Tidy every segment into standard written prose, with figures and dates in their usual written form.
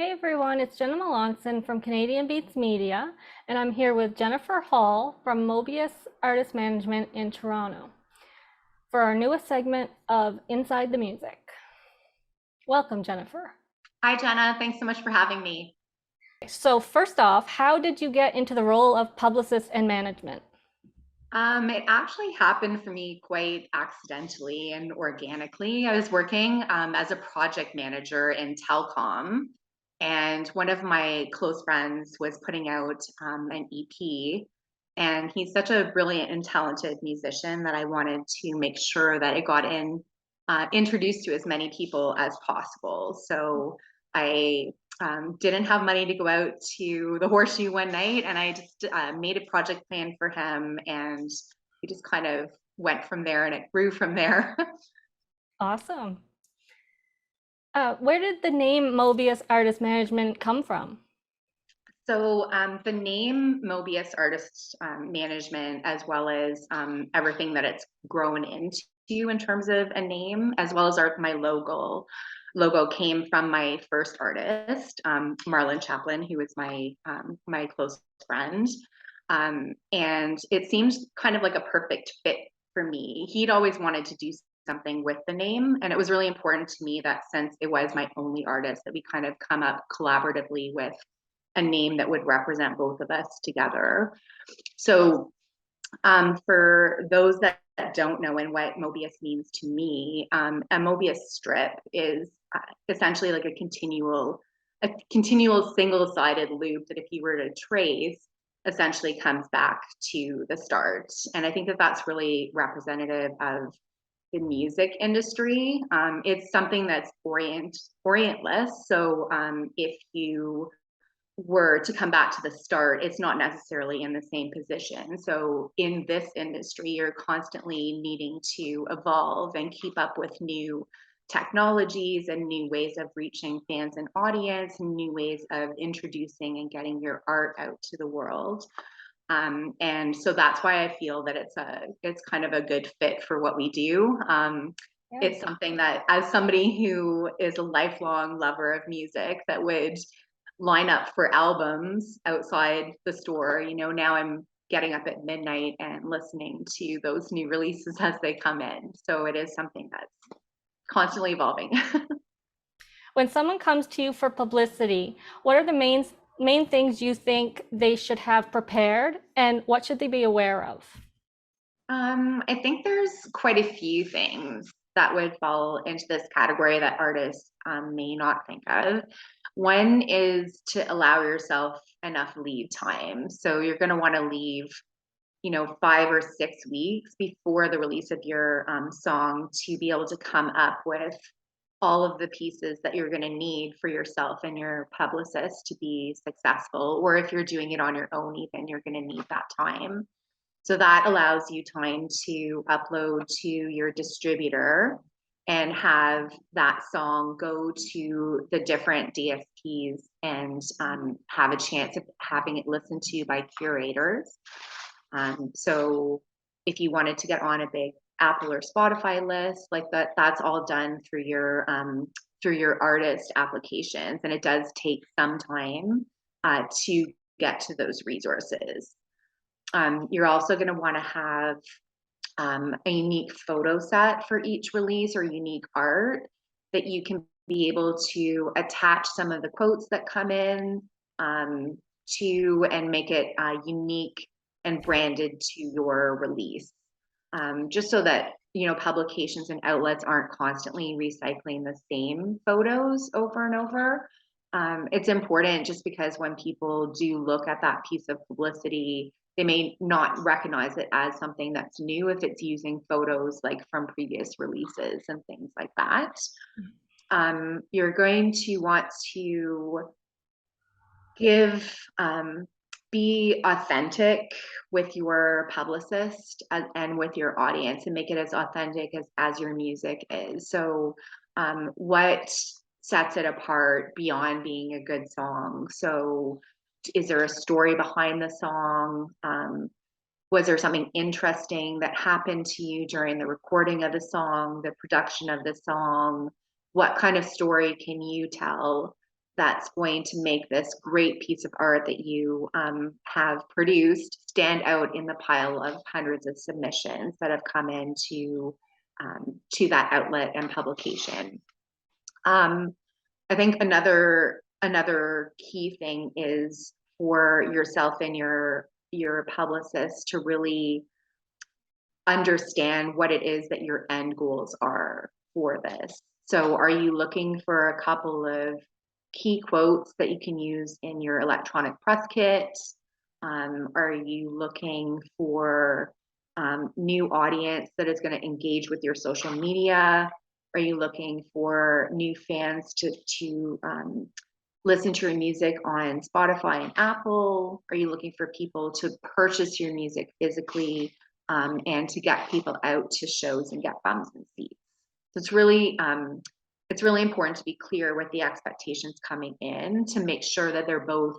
Hey everyone, it's Jenna Melanson from Canadian Beats Media, and I'm here with Jennifer Hall from Mobius Artist Management in Toronto for our newest segment of Inside the Music. Welcome, Jennifer. Hi, Jenna. Thanks so much for having me. So first off, how did you get into the role of publicist and management? It actually happened for me quite accidentally and organically. I was working as a project manager in telecom, and one of my close friends was putting out an EP. And he's such a brilliant and talented musician that I wanted to make sure that it got introduced to as many people as possible. So I didn't have money to go out to the Horseshoe one night, and I just made a project plan for him, and we just kind of went from there, and it grew from there. Awesome. Where did the name Mobius Artist Management come from? So the name Mobius Artist Management, as well as everything that it's grown into in terms of a name, as well as my logo came from my first artist, Marlon Chaplin, who was my close friend. And it seemed kind of like a perfect fit for me. He'd always wanted to do something with the name, and it was really important to me that since it was my only artist, that we kind of come up collaboratively with a name that would represent both of us together. So for those that don't know and what Mobius means to me, a Mobius strip is essentially like a continual single-sided loop that if you were to trace, essentially comes back to the start. And I think that that's really representative of the music industry. It's something that's orientless. So if you were to come back to the start, it's not necessarily in the same position. So in this industry, you're constantly needing to evolve and keep up with new technologies and new ways of reaching fans and audience and new ways of introducing and getting your art out to the world. And so that's why I feel that it's kind of a good fit for what we do. It's something that, as somebody who is a lifelong lover of music, that would line up for albums outside the store. Now I'm getting up at midnight and listening to those new releases as they come in. So it is something that's constantly evolving. When someone comes to you for publicity, what are the main things you think they should have prepared, and what should they be aware of? I think there's quite a few things that would fall into this category that artists may not think of. One is to allow yourself enough lead time. So you're going to want to leave, 5 or 6 weeks before the release of your song to be able to come up with all of the pieces that you're going to need for yourself and your publicist to be successful. Or if you're doing it on your own, even, you're going to need that time. So that allows you time to upload to your distributor and have that song go to the different DSPs and have a chance of having it listened to by curators. So if you wanted to get on a big Apple or Spotify list, like that's all done through your artist applications, and it does take some time to get to those resources. You're also going to want to have a unique photo set for each release or unique art that you can be able to attach some of the quotes that come in to and make it unique and branded to your release. Just so that publications and outlets aren't constantly recycling the same photos over and over. It's important just because when people do look at that piece of publicity, they may not recognize it as something that's new if it's using photos like from previous releases and things like that. You're going to want to be authentic with your publicist and with your audience, and make it as authentic as your music is. So what sets it apart beyond being a good song? So is there a story behind the song? Was there something interesting that happened to you during the recording of the song, the production of the song? What kind of story can you tell that's going to make this great piece of art that you have produced stand out in the pile of hundreds of submissions that have come in to that outlet and publication. I think another key thing is for yourself and your publicist to really understand what it is that your end goals are for this. So are you looking for a couple of key quotes that you can use in your electronic press kit? Are you looking for new audience that is going to engage with your social media? Are you looking for new fans to listen to your music on Spotify and Apple? Are you looking for people to purchase your music physically and to get people out to shows and get bums and seats? So it's really important to be clear with the expectations coming in to make sure that they're both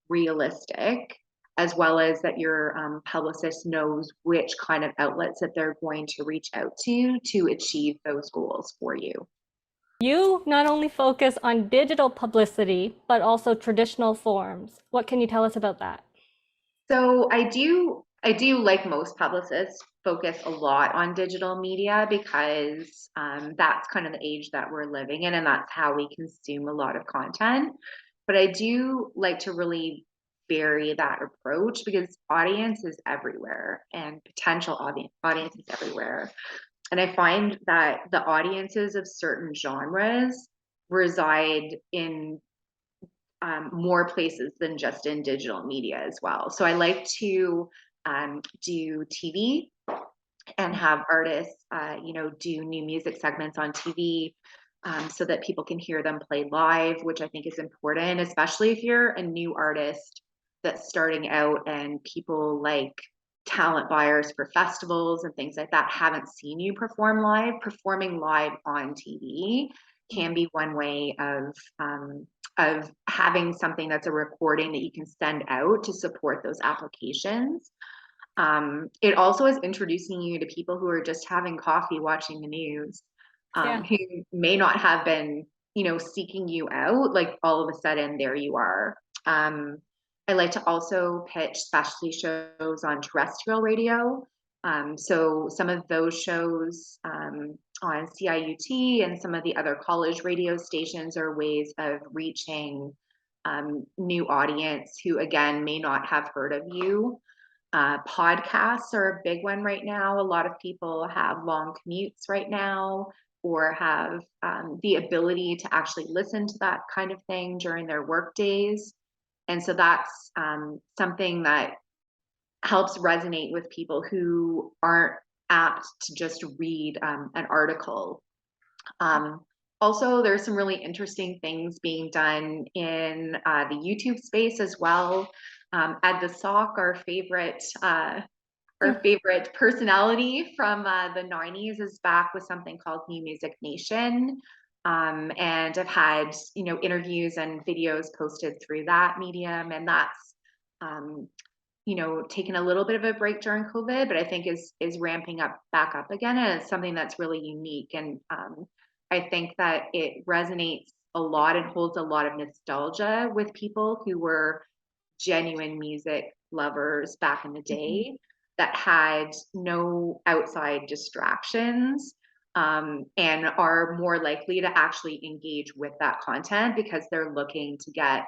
realistic, as well as that your publicist knows which kind of outlets that they're going to reach out to achieve those goals for you. You not only focus on digital publicity, but also traditional forms. What can you tell us about that? So I do, like most publicists, focus a lot on digital media because that's kind of the age that we're living in, and that's how we consume a lot of content. But I do like to really vary that approach because audience is everywhere and potential audience is everywhere. And I find that the audiences of certain genres reside in more places than just in digital media as well. So I like to do TV and have artists, do new music segments on TV so that people can hear them play live, which I think is important, especially if you're a new artist that's starting out and people like talent buyers for festivals and things like that haven't seen you perform live. Performing live on TV can be one way of having something that's a recording that you can send out to support those applications. It also is introducing you to people who are just having coffee watching the news, who may not have been, seeking you out. Like all of a sudden, there you are. I like to also pitch specialty shows on terrestrial radio. So some of those shows on CIUT and some of the other college radio stations are ways of reaching new audience who, again, may not have heard of you. Podcasts are a big one right now. A lot of people have long commutes right now or have the ability to actually listen to that kind of thing during their work days. And so that's something that helps resonate with people who aren't apt to just read an article. Also, there's some really interesting things being done in the YouTube space as well. Ed the Sock, our favorite personality from the 90s, is back with something called New Music Nation. And I've had, interviews and videos posted through that medium, and that's, taken a little bit of a break during COVID, but I think is ramping back up again. And it's something that's really unique. And I think that it resonates a lot and holds a lot of nostalgia with people who were genuine music lovers back in the day that had no outside distractions and are more likely to actually engage with that content because they're looking to get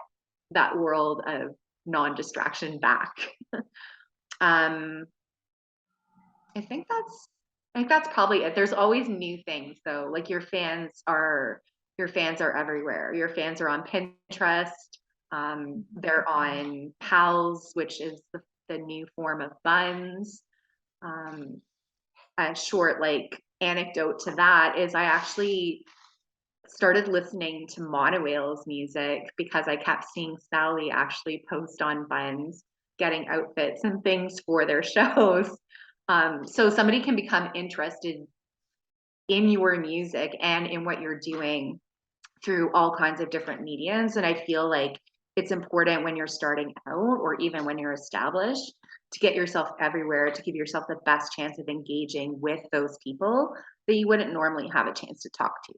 that world of non-distraction back. I think that's probably it. There's always new things though. Like your fans are everywhere. Your fans are on Pinterest. They're on Pals, which is the new form of Buns. A short anecdote to that is I actually started listening to Monowhale's music because I kept seeing Sally actually post on Buns getting outfits and things for their shows. So somebody can become interested in your music and in what you're doing through all kinds of different mediums. And I feel like it's important when you're starting out or even when you're established to get yourself everywhere, to give yourself the best chance of engaging with those people that you wouldn't normally have a chance to talk to.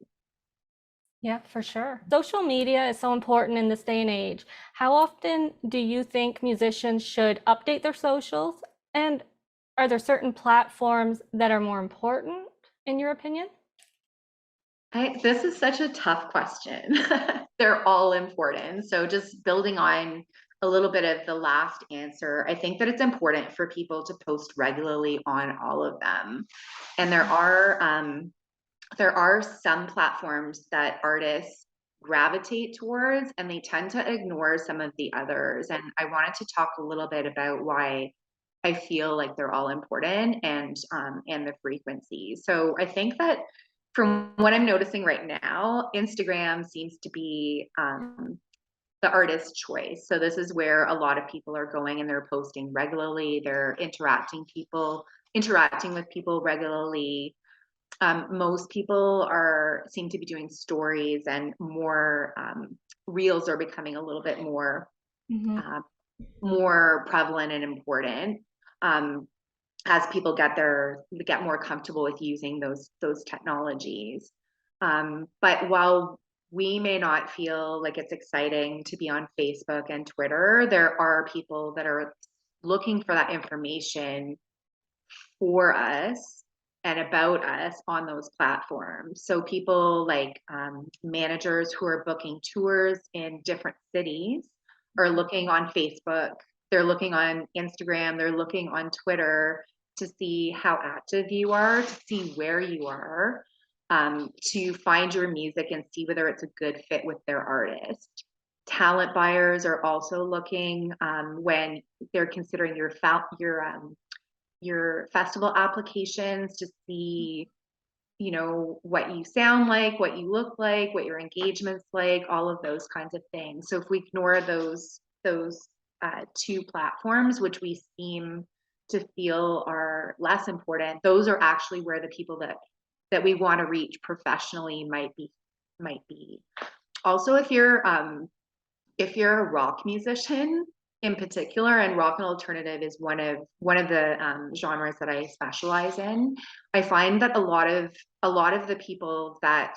Yeah, for sure. Social media is so important in this day and age. How often do you think musicians should update their socials? And are there certain platforms that are more important, in your opinion? This is such a tough question. They're all important. So just building on a little bit of the last answer, I think that it's important for people to post regularly on all of them. And there are some platforms that artists gravitate towards, and they tend to ignore some of the others. And I wanted to talk a little bit about why I feel like they're all important, and the frequency. So I think that from what I'm noticing right now, Instagram seems to be the artist's choice. So this is where a lot of people are going, and they're posting regularly. They're interacting with people regularly. Most people seem to be doing stories, and more reels are becoming a little bit Hmm. uh, more prevalent and important, um, as people get more comfortable with using those technologies. But while we may not feel like it's exciting to be on Facebook and Twitter, there are people that are looking for that information for us and about us on those platforms. So people like managers who are booking tours in different cities are looking on Facebook, they're looking on Instagram, they're looking on Twitter to see how active you are, to see where you are, to find your music and see whether it's a good fit with their artist. Talent buyers are also looking when they're considering your festival applications to see, what you sound like, what you look like, what your engagement's like, all of those kinds of things. So if we ignore those two platforms, which we seem to feel are less important, those are actually where the people that we want to reach professionally might be. Also, if you're a rock musician in particular, and rock and alternative is one of the genres that I specialize in, I find that a lot of the people that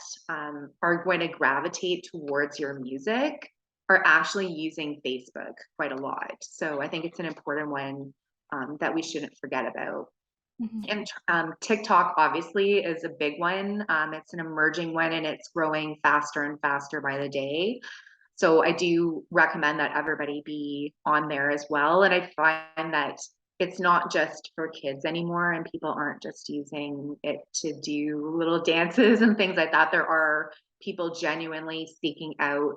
are going to gravitate towards your music are actually using Facebook quite a lot. So I think it's an important one that we shouldn't forget about. Hmm. And TikTok obviously is a big one. It's an emerging one, and it's growing faster and faster by the day. So I do recommend that everybody be on there as well. And I find that it's not just for kids anymore, and people aren't just using it to do little dances and things like that. There are people genuinely seeking out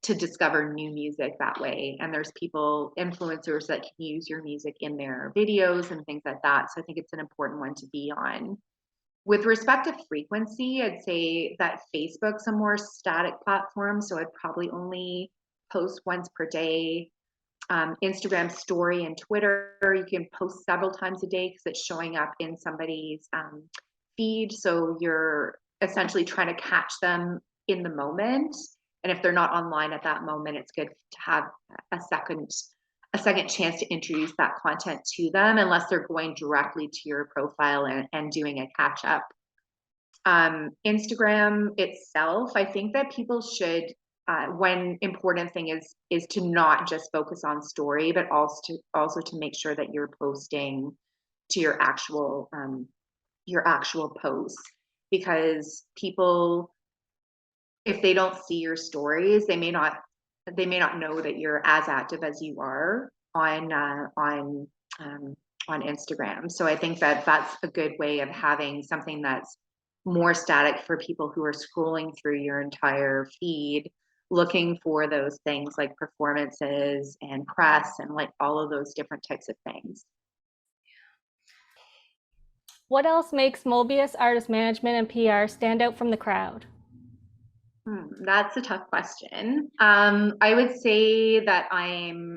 to discover new music that way. And there's influencers that can use your music in their videos and things like that. So I think it's an important one to be on. With respect to frequency, I'd say that Facebook's a more static platform, so I'd probably only post once per day. Instagram story and Twitter, you can post several times a day because it's showing up in somebody's feed. So you're essentially trying to catch them in the moment. And if they're not online at that moment, it's good to have a second a second chance to introduce that content to them, unless they're going directly to your profile and doing a catch up. Instagram itself, I think that people should, one important thing is to not just focus on story, but also to make sure that you're posting to your actual posts, because people, if they don't see your stories, they may not know that you're as active as you are on Instagram. So I think that that's a good way of having something that's more static for people who are scrolling through your entire feed, looking for those things like performances and press and like all of those different types of things. What else makes Mobius artist management and PR stand out from the crowd? That's a tough question. I would say that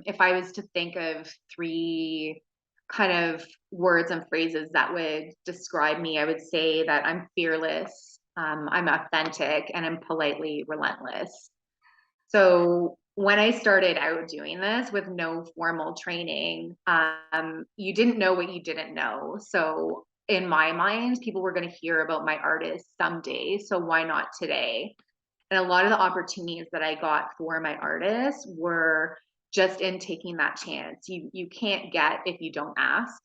if I was to think of three kind of words and phrases that would describe me, I would say that I'm fearless, I'm authentic, and I'm politely relentless. So when I started out doing this with no formal training, you didn't know what you didn't know. So in my mind, people were going to hear about my artist someday. So why not today? And a lot of the opportunities that I got for my artists were just in taking that chance. You can't get if you don't ask.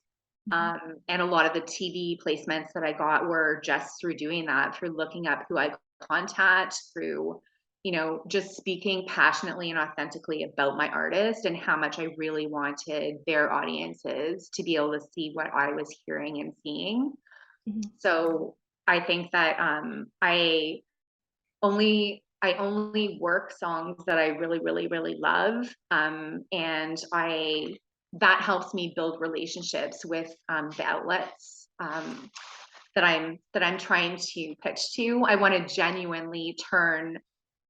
And a lot of the TV placements that I got were just through doing that, through looking up who I contact, through, just speaking passionately and authentically about my artist and how much I really wanted their audiences to be able to see what I was hearing and seeing. Mhm. So I think that I only work songs that I really, really, really love. And that helps me build relationships with the outlets that I'm trying to pitch to. I want to genuinely turn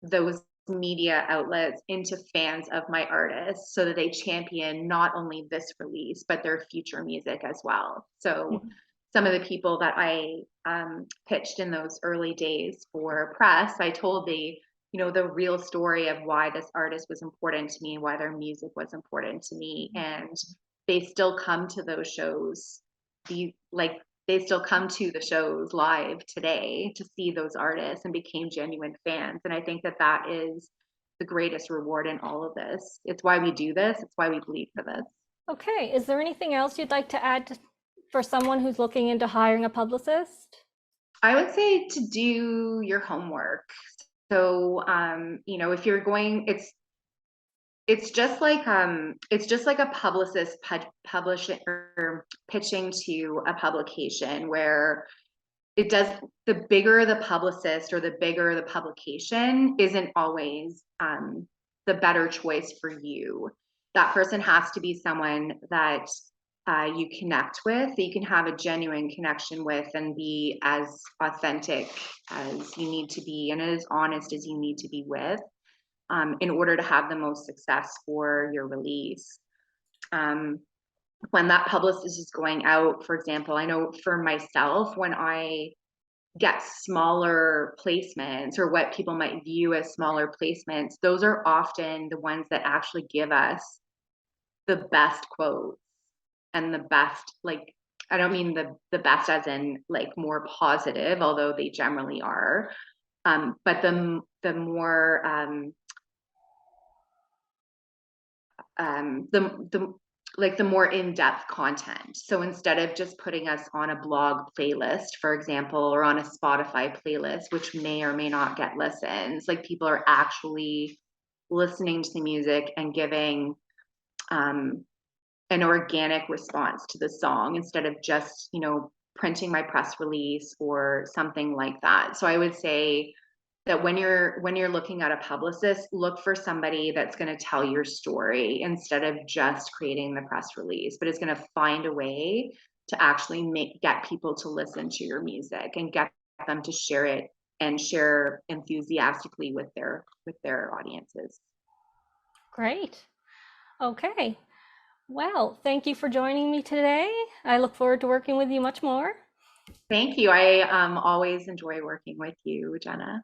those media outlets into fans of my artists so that they champion not only this release but their future music as well. So Mhm. some of the people that I pitched in those early days for press, I told the real story of why this artist was important to me, why their music was important to me, and they still come to those shows. They still come to the shows live today to see those artists and became genuine fans. And I think that that is the greatest reward in all of this. It's why we do this. It's why we bleed for this. Okay, is there anything else you'd like to add for someone who's looking into hiring a publicist? I would say to do your homework. So, if you're going, it's just like a publicist publishing or pitching to a publication where it does the bigger the publicist or the bigger the publication isn't always the better choice for you. That person has to be someone that you connect with, that you can have a genuine connection with and be as authentic as you need to be and as honest as you need to be with, in order to have the most success for your release. When that publicist is going out, for example, I know for myself, when I get smaller placements or what people might view as smaller placements, those are often the ones that actually give us the best quotes and the best, like, I don't mean the best as in like more positive, although they generally are. But the more the like the more in-depth content. So instead of just putting us on a blog playlist, for example, or on a Spotify playlist, which may or may not get listens, like people are actually listening to the music and giving an organic response to the song instead of just, printing my press release or something like that. So I would say that when you're looking at a publicist, look for somebody that's going to tell your story instead of just creating the press release, but is going to find a way to actually get people to listen to your music and get them to share it and share enthusiastically with their audiences. Great. Okay. Well, thank you for joining me today. I look forward to working with you much more. Thank you. I always enjoy working with you, Jenna.